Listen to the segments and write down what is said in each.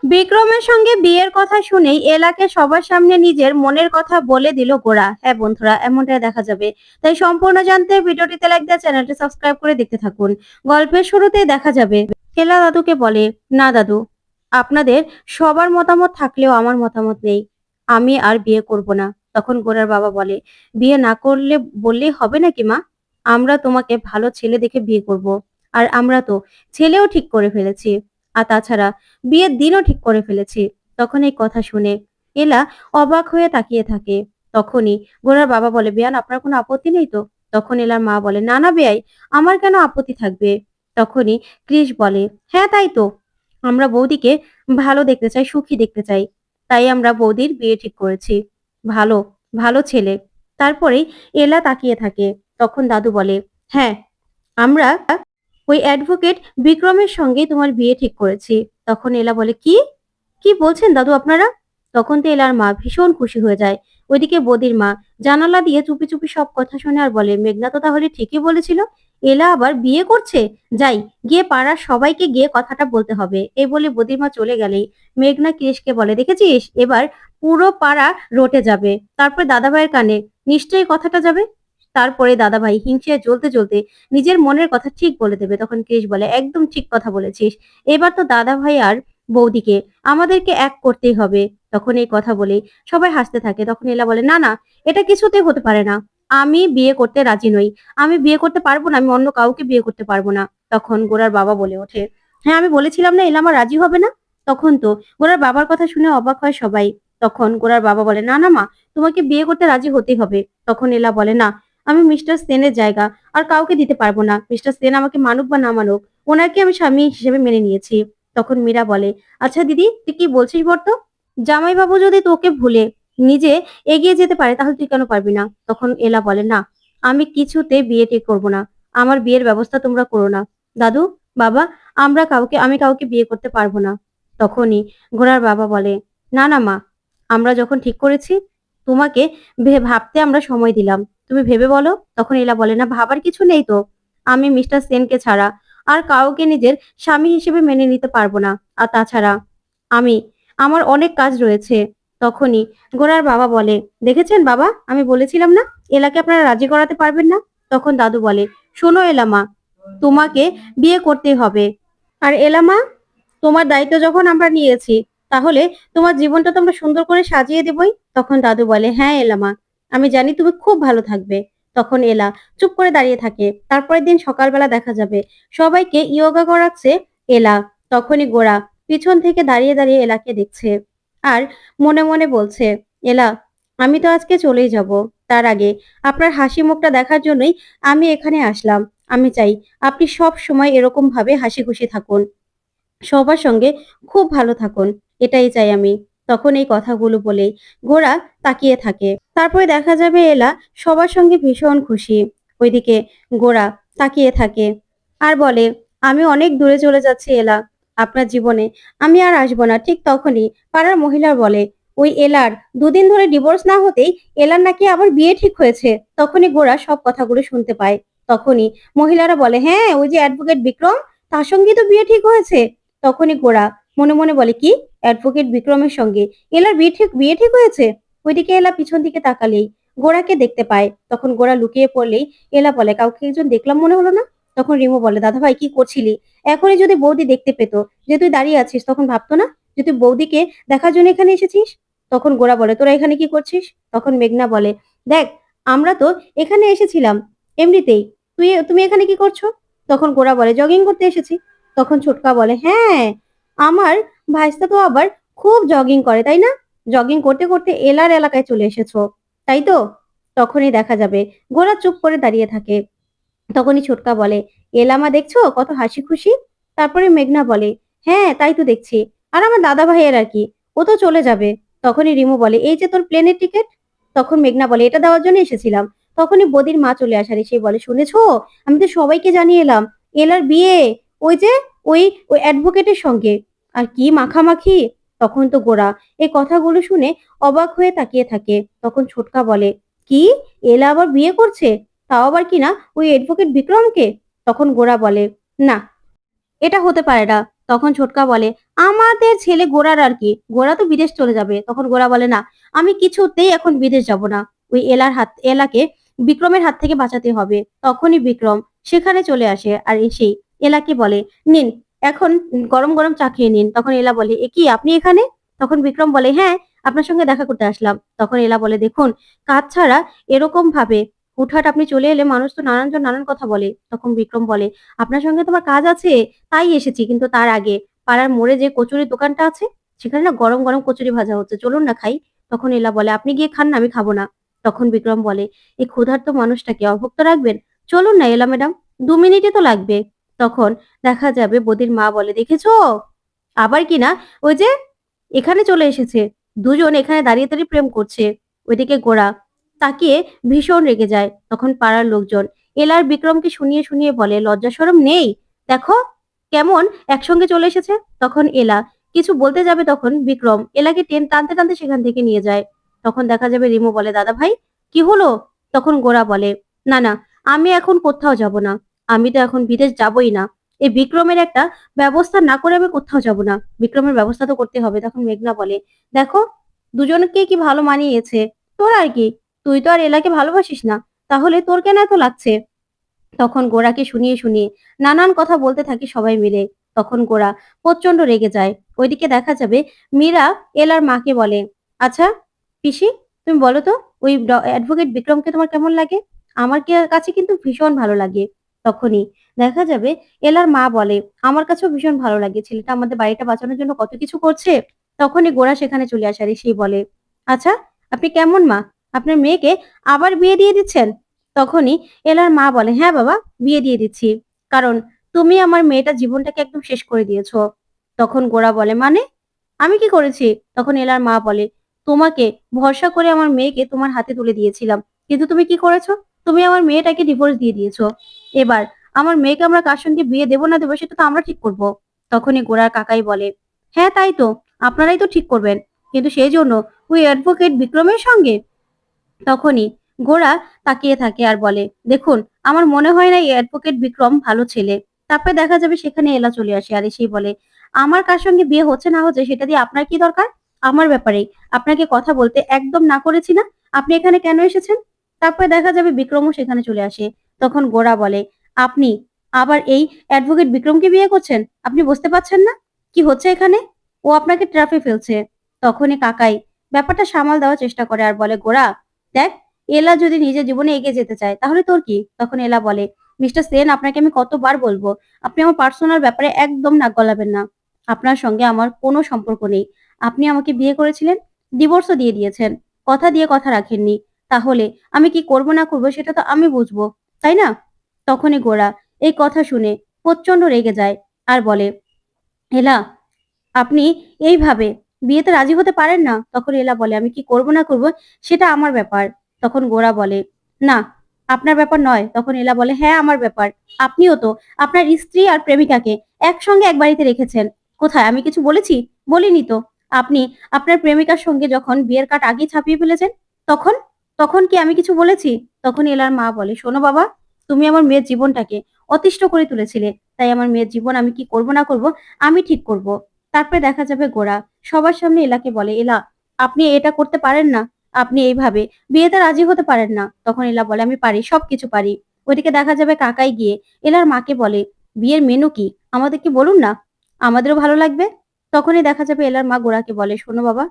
বিক্রমের সঙ্গে বিয়ের কথা শুনেই এলাকে সবার সামনে নিজের মনের কথা বলে দিল গোরা। হ্যাঁ বন্ধুরা, এমনটাই দেখা যাবে। তাই সম্পূর্ণ জানতে ভিডিওটিতে লাইক দিয়ে চ্যানেলটি সাবস্ক্রাইব করে দেখতে থাকুন। গল্পের শুরুতেই দেখা যাবে এলা দাদুকে বলে, না দাদু, আপনাদের সবার মতামত থাকলেও আমার মতামত নেই, আমি আর বিয়ে করব না। তখন গোরার বাবা বলে, বিয়ে না করলে বললেই হবে নাকি মা? আমরা তোমাকে ভালো ছেলে দেখে বিয়ে করব। আর আমরা তো ছেলেও ঠিক করে ফেলেছি। আর তাছাড়া বিয়ের দিনও ঠিক করে ফেলেছি। তখন এই কথা শুনে এলা অবাক হয়ে তাকিয়ে থাকে। তখনই গোরার বাবা বলে, বেয়ান আপনার কোনো আপত্তি নেই তো? তখন এলার মা বলে, না না বেয়াই, আমার কেন আপত্তি থাকবে? তখনই কৃষ বলে, হ্যাঁ তাই তো, আমরা বৌদিকে ভালো দেখতে চাই, সুখী দেখতে চাই, তাই আমরা বৌদির বিয়ে ঠিক করেছি। ভালো, ভালো ছেলে। তারপরেই এলা তাকিয়ে থাকে। তখন দাদু বলে, হ্যাঁ, আমরা ওই অ্যাডভোকেট বিক্রমের সঙ্গে তোমার বিয়ে ঠিক করেছি। তখন এলা বলে, কি কি বলছেন দাদু আপনারা? তখন তো এলার মা ভীষণ খুশি হয়ে যায়। ওইদিকে বদির মা জানালা দিয়ে চুপি চুপি সব কথা শুনে আর বলে, মেঘনা তো তাহলে ঠিকই বলেছিল, এলা আবার বিয়ে করছে। যাই, গিয়ে পাড়ার সবাইকে গিয়ে কথাটা বলতে হবে। এই বলে বদির মা চলে গেলেই মেঘনা কৃষকে বলে, দেখেছিস, এবার পুরো পাড়া রটে যাবে। তারপর দাদাভাইয়ের কানে নিশ্চয়ই কথাটা যাবে। তারপরে দাদাভাই হিংসায় জ্বলতে জ্বলতে নিজের মনের কথা ঠিক বলে দেবে। তখন কৃষ বলে, একদম ঠিক কথা বলেছিস, এবার তো দাদাভাই আর বৌদিকে আমাদেরকে এক করতেই হবে। তখন এই কথা বলে সবাই হাসতে থাকে। তখন এলা বলে, না না, এটা কিছুতেই হতে পারে না, আমি বিয়ে করতে রাজি নই, আমি বিয়ে করতে পারবো না, আমি অন্য কাউকে বিয়ে করতে পারবো না। তখন গোরার বাবা বলে ওঠে, হ্যাঁ আমি বলেছিলাম না এলা আমার রাজি হবে না? তখন তো গোরার বাবার কথা শুনে অবাক হয় সবাই। তখন গোরার বাবা বলে, না না মা, তোমাকে বিয়ে করতে রাজি হতেই হবে। তখন এলা বলে, না, আমি মিস্টার সেনের জায়গা আর কাউকে দিতে পারবো না। মিস্টার সেন আমাকে মানুক বা না মানুক, ওনাকে আমি স্বামী হিসেবে মেনে নিয়েছি। তখন মীরা বলে, আচ্ছা দিদি, তুই কি বলছিস বলতো? জামাইবাবু যদি তোকে ভুলে নিজে এগিয়ে যেতে পারে, তাহলে তুই কেন পারবি না? তখন এলা বলে, না, আমি কিছুতে বিয়ে ঠিক করবো না, আমার বিয়ের ব্যবস্থা তোমরা করো না। দাদু, বাবা, আমি কাউকে বিয়ে করতে পারবো না। তখনই ঘোড়ার বাবা বলে, না না মা, আমরা যখন ঠিক করেছি, তোমাকে ভাবতে আমরা সময় দিলাম, তুমি ভেবে বলো। তখন এলা বলে, না ভাবার কিছু নেই তো, আমি মিস্টার সেনকে ছাড়া আর কাউকে নিজের স্বামী হিসেবে মেনে নিতে পারবো না। আর তাছাড়া আমি আমার অনেক কাজ রয়েছে। তখনই গোরার বাবা বলে, দেখেছেন বাবা, আমি বলেছিলাম না এলাকে আপনারা রাজি করাতে পারবেন না। তখন দাদু বলে, শোনো এলামা, তোমাকে বিয়ে করতেই হবে। আর এলামা, তোমার দায়িত্ব যখন আমরা নিয়েছি, তাহলে তোমার জীবনটা তো আমরা সুন্দর করে সাজিয়ে দেবই। তখন দাদু বলে, হ্যাঁ এলামা, আমি জানি তুমি খুব ভালো থাকবে। তখন এলা চুপ করে দাঁড়িয়ে থাকে। তারপরের দিন সকালবেলা দেখা যাবে সবাইকে ইয়োগা করাচ্ছে এলা। তখনই গোরা পিছন থেকে দাঁড়িয়ে দাঁড়িয়ে এলাকে দেখছে আর মনে মনে বলছে, এলা, আমি তো আজকে চলেই যাব, তার আগে আপনার হাসি মুখটা দেখার জন্যই আমি এখানে আসলাম। আমি চাই আপনি সব সময় এরকম ভাবে হাসি খুশি থাকুন, সবার সঙ্গে খুব ভালো থাকুন, এটাই চাই আমি। তখন এই কথাগুলো বলেই গোরা তাকিয়ে থাকে। তারপরে দেখা যাবে এলা সবার সঙ্গে ভীষণ খুশি। ওইদিকে গোরা তাকিয়ে থাকে আর বলে, আমি অনেক দূরে চলে যাচ্ছি এলা, আপনার জীবনে আমি আর আসবো না। ঠিক তখনই পাড়ার মহিলার বলে, ওই এলার দুদিন ধরে ডিভোর্স না হতেই এলার নাকি আবার বিয়ে ঠিক হয়েছে। তখনই গোরা সব কথাগুলো শুনতে পায়। তখনই মহিলারা বলে, হ্যাঁ ওই যে অ্যাডভোকেট বিক্রম, তার সঙ্গে তো বিয়ে ঠিক হয়েছে। তখনই গোরা মনে মনে বলে, কি, অ্যাডভোকেট বিক্রমের সঙ্গে এলার বিয়ে ঠিক হয়েছে? ওইদিকে এলা পিছন দিকে তাকালেই গোরাকে দেখতে পায়। তখন গোরা লুকিয়ে পড়লেই এলা বলে, কাউকে একজন দেখলাম মনে হলো না? তখন রিমু বলে, দাদা ভাই কি করছিলি? এখনই যদি বৌদি দেখতে পেতো যে তুই দাঁড়িয়ে আছিস, তখন ভাবতো না যে তুই বৌদিকে দেখার জন্য এখানে এসেছিস? তখন গোরা বলে, তোরা এখানে কি করছিস? তখন মেঘনা বলে, দেখ, আমরা তো এখানে এসেছিলাম এমনিতেই, তুমি এখানে কি করছো? তখন গোরা বলে, জগিং করতে এসেছি। তখন ছোটকা বলে, হ্যাঁ, আমার ভাইস্তা তো আবার খুব জগিং করে, তাই না? জগিং করতে করতে এলার এলাকায় চলে এসেছো, তাই তো? তখনই দেখা যাবে গোরা চুপ করে দাঁড়িয়ে থাকে। তখনই ছোটকা বলে, এলামা দেখছো কত হাসি খুশি? তারপরে মেঘনা বলে, হ্যাঁ তাই তো দেখছি, আর আমার দাদা ভাইয়ের আর কি, ও তো চলে যাবে। তখনই রিমু বলে, এই যে তোর প্লেনের টিকিট। তখন মেঘনা বলে, এটা দেওয়ার জন্য এসেছিলাম। তখনই বদির মা চলে আসার এসে বলে, শুনেছো, আমি তো সবাইকে জানিয়ে এলাম এলার বিয়ে ওই যে ওই ওই অ্যাডভোকেটের সঙ্গে। আর কি মাখামাখি! তখন তো গোরা এই কথাগুলো শুনে অবাক হয়ে তাকিয়ে থাকে। তখন ছোটকা বলে, কি, এলা আবার বিয়ে করছে, তাও আবার কিনা ওই অ্যাডভোকেট বিক্রমকে? তখন গোরা বলে, না, এটা হতে পারে না, তখন ছোটকা বলে, আমাদের ছেলে গোরার আর কি, গোরা তো বিদেশ চলে যাবে। তখন গোরা বলে, না আমি কিছুতেই এখন বিদেশ যাব না, ওই এলাকে বিক্রমের হাত থেকে বাঁচাতে হবে। তখনই বিক্রম সেখানে চলে আসে আর এসেই এলাকে বলে, নিন এখন গরম গরম চা খেয়ে নিন। তখন এলা বলে, এ কি আপনি এখানে? তখন বিক্রম বলে, হ্যাঁ আপনার সঙ্গে দেখা করতে আসলাম। তখন এলা বলে, দেখুন কাজ ছাড়া এরকম ভাবে হুটহাট আপনি চলে এলে মানুষ তো নানানজন নানান কথা বলে। তখন বিক্রম বলে, আপনার সঙ্গে তোমার কাজ আছে তাই এসেছি, কিন্তু তার আগে পাড়ার মোড়ে যে কচুরির দোকানটা আছে সেখানে না গরম গরম কচুরি ভাজা হচ্ছে, চলুন না খাই। তখন এলা বলে, আপনি গিয়ে খান না, আমি খাবো না। তখন বিক্রম বলে, এই ক্ষুধার্ত মানুষটাকে অভুক্ত রাখবেন? চলুন না এলা ম্যাডাম, 2 মিনিটই তো লাগবে। তখন দেখা যাবে বদির মা বলে, দেখেছো আবার কি না, ওই যে এখানে চলে এসেছে, দুজন এখানে দাঁড়িয়ে দাঁড়িয়ে প্রেম করছে। ওইদিকে গোরা তাকিয়ে ভীষণ রেগে যায়। তখন পাড়ার লোকজন এলার বিক্রমকে শুনিয়ে শুনিয়ে বলে, লজ্জা শরম নেই, দেখো কেমন একসঙ্গে চলে এসেছে। তখন এলা কিছু বলতে যাবে, তখন বিক্রম এলাকে টানতে টানতে সেখান থেকে নিয়ে যায়। তখন দেখা যাবে রিমু বলে, দাদা ভাই কি হলো? তখন গোরা বলে, না না আমি এখন কোথাও যাব না, আমি তো এখন বিদেশ যাবই না। এই বিক্রমের একটা ব্যবস্থা না করে আমি কোথাও যাব না, বিক্রমের ব্যবস্থা তো করতে হবে। তখন মেঘনা বলে, দেখো দুজনকে কি ভালো মানিয়েছে, তোর আর কি, তুই তো আর এলাকে ভালোবাসিস না, তাহলে তোর কেন এত লাগছে? তখন গোরাকে শুনিয়ে শুনিয়ে নানান কথা বলতে থাকে সবাই মিলে। তখন গোরা প্রচন্ড রেগে যায়। ওইদিকে দেখা যাবে মীরা এলার মাকে বলে, আচ্ছা পিসি তুমি বলো তো, ওই অ্যাডভোকেট বিক্রমকে তোমার কেমন লাগে? আমার কাছে কিন্তু ভীষণ ভালো লাগে। তখনই দেখা যাবে এলার মা বলে, আমার কাছেও ভীষণ ভালো লাগে, ছেলেটা আমাদের বাড়িটা বাঁচানোর জন্য কত কিছু করছে। তখনই গোরা সেখানে চলে আসে আর সেই বলে, আচ্ছা আপনি কেমন মা, আপনার মেয়েকে আবার বিয়ে দিয়ে দিচ্ছেন? তখনই এলার মা বলে, হ্যাঁ বাবা বিয়ে দিয়ে দিচ্ছি, কারণ তুমি আমার মেয়েটার জীবনটাকে একদম শেষ করে দিয়েছো। তখন গোরা বলে, মানে আমি কি করেছি? তখন এলার মা বলে, তোমাকে ভরসা করে আমার মেয়েকে তোমার হাতে তুলে দিয়েছিলাম, কিন্তু তুমি কি করেছো? তুমি আমার মেয়েটাকে ডিভোর্স দিয়ে দিয়েছো। এবার আমার মেয়েকে আমরা কার সঙ্গে বিয়ে দেবো না দেবো সেটা তো আমরা ঠিক করব। তখনই গোরার কাকাই বলে, হ্যাঁ তাই তো, আপনারাই তো ঠিক করবেন, কিন্তু সেই জন্য ওই অ্যাডভোকেট বিক্রমের সঙ্গে? তখনই গোরা তাকিয়ে থাকে আর বলে, দেখুন আমার মনে হয় না এই অ্যাডভোকেট বিক্রম ভালো ছেলে। তারপরে দেখা যাবে সেখানে এলা চলে আসে আর এসেই বলে, আমার কার সঙ্গে বিয়ে হচ্ছে না হচ্ছে সেটা দিয়ে আপনার কি দরকার? আমার ব্যাপারেই আপনাকে কথা বলতে একদম না করেছি না, আপনি এখানে কেন এসেছেন? তারপরে দেখা যাবে বিক্রমও সেখানে চলে আসে। তখন গোরা বলে, আপনি আবার এই অ্যাডভোকেট বিক্রমকে বিয়ে করছেন? আপনি বুঝতে পারছেন না কি হচ্ছে এখানে? ও আপনাকে ট্র্যাপে ফেলছে। তখনই কাকাই ব্যাপারটা সামাল দেওয়ার চেষ্টা করে আর বলে, গোরা দেখ, এলা যদি নিজের জীবনে এগিয়ে যেতে চায় তাহলে তোর কি? তখন এলা বলে, মিস্টার সেন আপনাকে আমি কতবার বলবো, আপনি আমার পার্সোনাল ব্যাপারে একদম নাক গলাবেন না। আপনার সঙ্গে আমার কোনো সম্পর্ক নেই। আপনি আমাকে বিয়ে করেছিলেন, ডিভোর্সও দিয়ে দিয়েছেন, কথা দিয়ে কথা রাখেননি। তাহলে আমি কি করব না করবো সেটা তো আমি বুঝবো, তাই না? তখনই গোরা এই কথা শুনে প্রচন্ড রেগে যায় আর বলে, এলা আপনি এইভাবে বিয়েতে রাজি হতে পারেন না। তখন এলা বলে, আমি কি করব না করব সেটা আমার ব্যাপার। তখন গোরা বলে, না আপনার ব্যাপার নয়। তখন এলা বলে, হ্যাঁ আমার ব্যাপার। আপনিও তো আপনার স্ত্রী আর প্রেমিকাকে একসঙ্গে এক বাড়িতে রেখেছেন। কোথায় আমি কিছু বলেছি? বলিনি তো। আপনি আপনার প্রেমিকার সঙ্গে যখন বিয়ের কার্ড আগেই ছাপিয়ে ফেলেছেন, তখন তখন কি আমি কিছু বলেছি? তখন এলার মা বলে, শোনো বাবা, তুমি আমার মেয়ের জীবনটাকে অতিষ্ঠ করে তুলেছিলে, তাই আমার মেয়ের জীবন আমি কি করব না করব আমি ঠিক করব। তারপরে দেখা যাবে গোরা সবার সামনে এলাকে বলে, এলা আপনি এটা করতে পারেন না, আপনি এইভাবে বিয়েতে রাজি হতে পারেন না। তখন এলা বলে, আমি পারি, সবকিছু পারি। ওইদিকে দেখা যাবে কাকাই গিয়ে এলার মাকে বলে, বিয়ের মেনু কি আমাদের কি বলুন না, আমাদেরও ভালো লাগবে। তখনই দেখা যাবে এলার মা গোরাকে বলে, শোনো বাবা,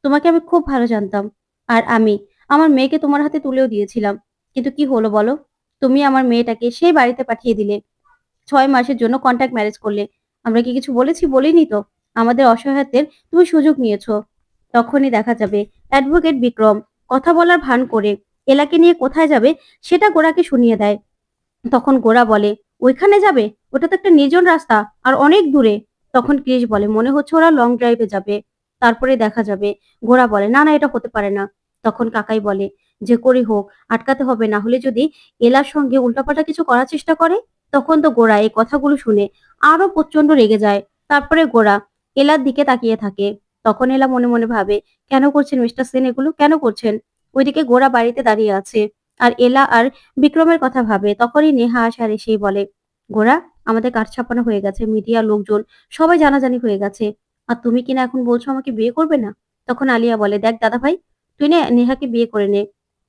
তোমাকে আমি খুব ভালো জানতাম, আর আমি আমার মেয়েকে তোমার হাতে তুলেও দিয়েছিলাম, কিন্তু কি হলো বলো? তুমি আমার মেয়েটাকে সেই বাড়িতে পাঠিয়ে দিলে, 6 মাসের জন্য কন্ট্রাক্ট ম্যারেজ করলে। আমরা কি কিছু বলেছি? বলিনি তো। আমাদের অসহায়ত্বের তুমি সুযোগ নিয়েছো। তখনই দেখা যাবে অ্যাডভোকেট বিক্রম কথা বলার ভান করে এলাকে নিয়ে কোথায় যাবে সেটা গোরাকে শুনিয়ে দেয়। তখন গোরা বলে, ওইখানে যাবে? ওটা তো একটা নির্জন রাস্তা আর অনেক দূরে। তখন ক্রিস বলে, মনে হচ্ছে ওরা লং ড্রাইভে যাবে। তারপরে দেখা যাবে গোরা বলে, না না এটা হতে পারে না। তখন কাকাই বলে, যে করেই হোক আটকাতে হবে, না হলে যদি এলার সঙ্গে উল্টাপাল্টা কিছু করার চেষ্টা করে। তখন তো গোরা এই কথাগুলো শুনে আরো প্রচন্ড রেগে যায়। তারপরে গোরা এলার দিকে তাকিয়ে থাকে। তখন এলা মনে মনে ভাবে, কেন করছেন মিস্টার সেন এগুলো, কেন করছেন? ওইদিকে গোরা বাড়িতে দাঁড়িয়ে আছে আর এলা আর বিক্রমের কথা ভাবে। তখনই নেহা আসে আর এসেই বলে, গোরা আমাদের কাঠ ছাপানো হয়ে গেছে, মিডিয়া লোকজন সবাই জানাজানি হয়ে গেছে। আর তুমি কিনা এখন বলছো আমাকে বিয়ে করবে না? তখন আলিয়া বলে, "দেখ দাদা ভাই, তুই না নেহাকে বিয়ে করে নে।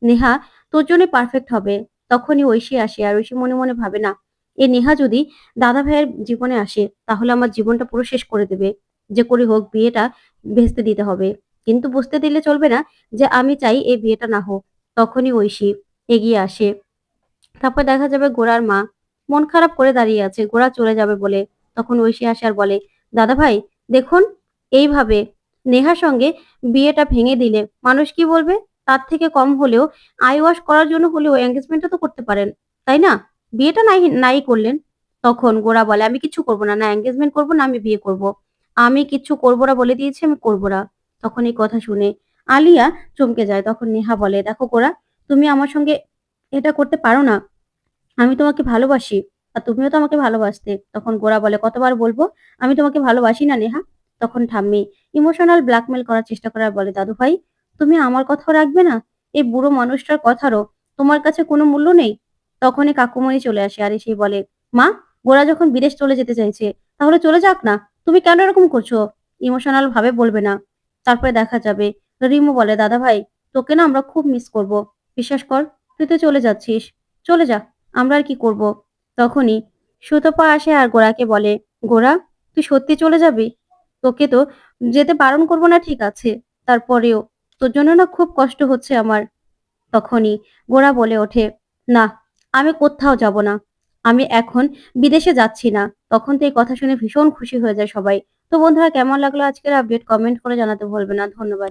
নেহা তোর জন্যই পারফেক্ট হবে।" তখনই ঐশী আসে, আর ঐশী মনে, মনে ভাবে, "না, এই নেহা যদি দাদা ভাইয়ের জীবনে আসে তাহলে আমার জীবনটা পুরো শেষ করে দেবে। যে করে হোক বিয়েটা ভেস্তে দিতে হবে। কিন্তু বুঝতে দিলে চলবে না যে আমি চাই এই বিয়েটা না হোক।" তখনই ঐশী এগিয়ে আসে। তারপর দেখা যাবে গোরার মা মন খারাপ করে দাঁড়িয়ে আছে গোরা চলে যাবে বলে। তখন ঐশী আসে আর বলে, "দাদা ভাই, দেখুন, এইভাবে নেহার সঙ্গে বিয়েটা ভেঙে দিলে মানুষ কি বলবে? তার থেকে কম হলেও আই ওয়াশ করার জন্য হলেও এনগেজমেন্টটা তো করতে পারেন, তাই না? বিয়েটা নাই নাই করলেন।" তখন গোরা বলে, "আমি কিচ্ছু করব না, না এনগেজমেন্ট করব না আমি বিয়ে করব। আমি কিচ্ছু করব না বলে দিয়েছি, আমি করব না।" তখন এই কথা শুনে আলিয়া চমকে যায়। তখন নেহা বলে, "দেখো গোরা, তুমি আমার সঙ্গে এটা করতে পারো না। আমি তোমাকে ভালোবাসি। আর তুমিও তো আমাকে ভালোবাসতে।" তখন গোরা বলে, "কতবার বলবো আমি তোমাকে ভালোবাসি না নেহা?" তখন ঠাম্মি ইমোশনাল ব্ল্যাকমেইল করার চেষ্টা করে আর বলে, "দাদু ভাই, তুমি আমার কথাও রাখবে না? এই বুড়ো মানুষটার কথারও তোমার কাছে কোনো মূল্য নেই?" তখনই কাকুমণি চলে আসে আর এসেই বলে, "মা, গোরা যখন বিদেশ চলে যেতে চাইছে তাহলে চলে যাক না। তুমি কেন এরকম করছো? ইমোশনাল ভাবে বলবে না।" তারপরে দেখা যাবে রিমু বলে, "দাদা ভাই, তোকে না আমরা খুব মিস করব। বিশ্বাস কর, তুই তো চলে যাচ্ছিস। চলে যা। আমরা আর কি করব?" তখনই সুতপা আসে আর গোরাকে বলে, "গোরা, তুই সত্যি চলে যাবি? তোকে তো যেতে বারণ করব না ঠিক আছে। তারপরেও তোর জন্য না খুব কষ্ট হচ্ছে আমার।" তখনই গোরা বলে ওঠে, "না, আমি কোত্থাও যাব না। আমি এখন বিদেশে যাচ্ছি না।" তখন তো এই কথা শুনে ভীষণ খুশি হয়ে যায় সবাই। তো বন্ধুরা, কেমন লাগলো আজকের আপডেট? কমেন্ট করে জানাতে ভুলবে না। ধন্যবাদ।